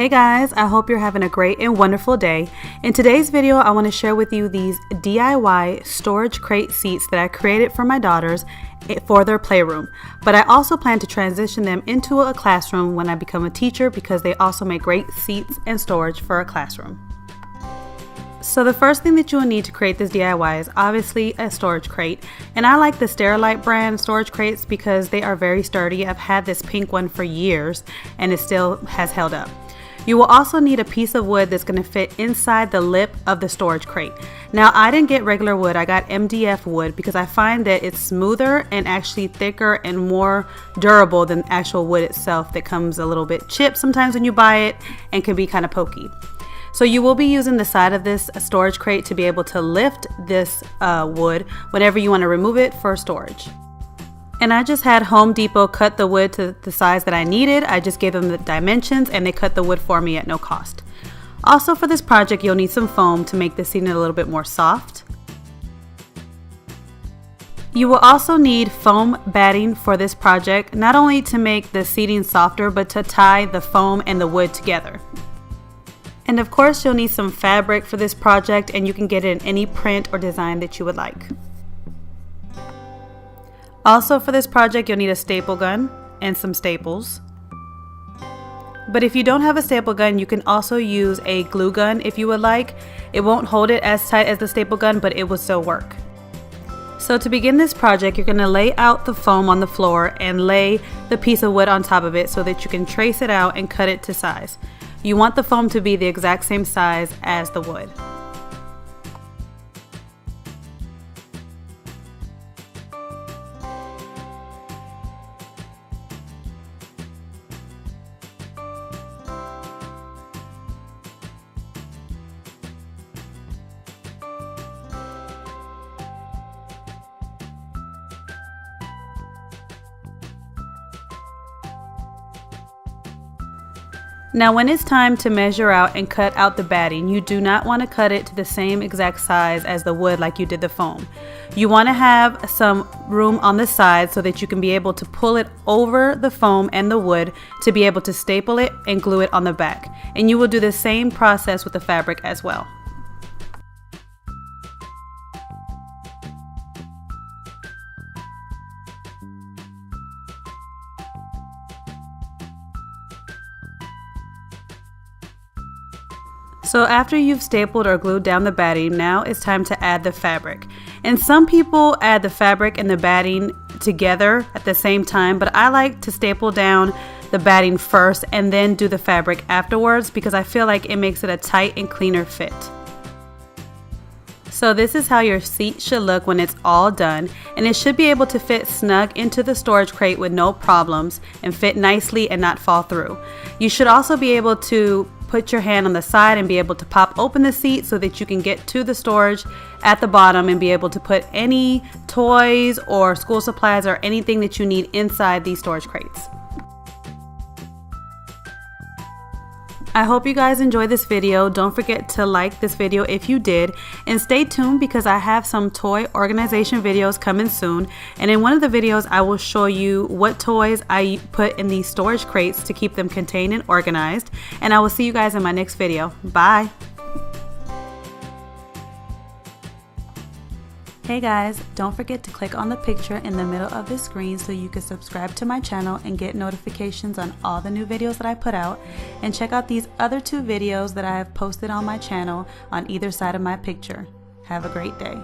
Hey guys, I hope you're having a great and wonderful day. In today's video, I want to share with you these DIY storage crate seats that I created for my daughters for their playroom. But I also plan to transition them into a classroom when I become a teacher because they also make great seats and storage for a classroom. So the first thing that you will need to create this DIY is obviously a storage crate. And I like the Sterilite brand storage crates because they are very sturdy. I've had this pink one for years and it still has held up. You will also need a piece of wood that's going to fit inside the lip of the storage crate. Now, I didn't get regular wood, I got MDF wood because I find that it's smoother and actually thicker and more durable than actual wood itself that comes a little bit chipped sometimes when you buy it and can be kind of pokey. So you will be using the side of this storage crate to be able to lift this wood whenever you want to remove it for storage. And I just had Home Depot cut the wood to the size that I needed. I just gave them the dimensions and they cut the wood for me at no cost. Also for this project, you'll need some foam to make the seating a little bit more soft. You will also need foam batting for this project, not only to make the seating softer, but to tie the foam and the wood together. And of course, you'll need some fabric for this project, and you can get it in any print or design that you would like. Also for this project, you'll need a staple gun and some staples. But if you don't have a staple gun, you can also use a glue gun if you would like. It won't hold it as tight as the staple gun, but it will still work. So to begin this project, you're going to lay out the foam on the floor and lay the piece of wood on top of it so that you can trace it out and cut it to size. You want the foam to be the exact same size as the wood. Now when it's time to measure out and cut out the batting, you do not want to cut it to the same exact size as the wood like you did the foam. You want to have some room on the side so that you can be able to pull it over the foam and the wood to be able to staple it and glue it on the back. And you will do the same process with the fabric as well. So after you've stapled or glued down the batting, now it's time to add the fabric. And some people add the fabric and the batting together at the same time, but I like to staple down the batting first and then do the fabric afterwards because I feel like it makes it a tight and cleaner fit. So this is how your seat should look when it's all done, and it should be able to fit snug into the storage crate with no problems and fit nicely and not fall through. You should also be able to put your hand on the side and be able to pop open the seat so that you can get to the storage at the bottom and be able to put any toys or school supplies or anything that you need inside these storage crates. I hope you guys enjoyed this video. Don't forget to like this video if you did, and stay tuned because I have some toy organization videos coming soon, and in one of the videos I will show you what toys I put in these storage crates to keep them contained and organized, and I will see you guys in my next video. Bye! Hey guys, don't forget to click on the picture in the middle of the screen so you can subscribe to my channel and get notifications on all the new videos that I put out, and check out these other 2 videos that I have posted on my channel on either side of my picture. Have a great day.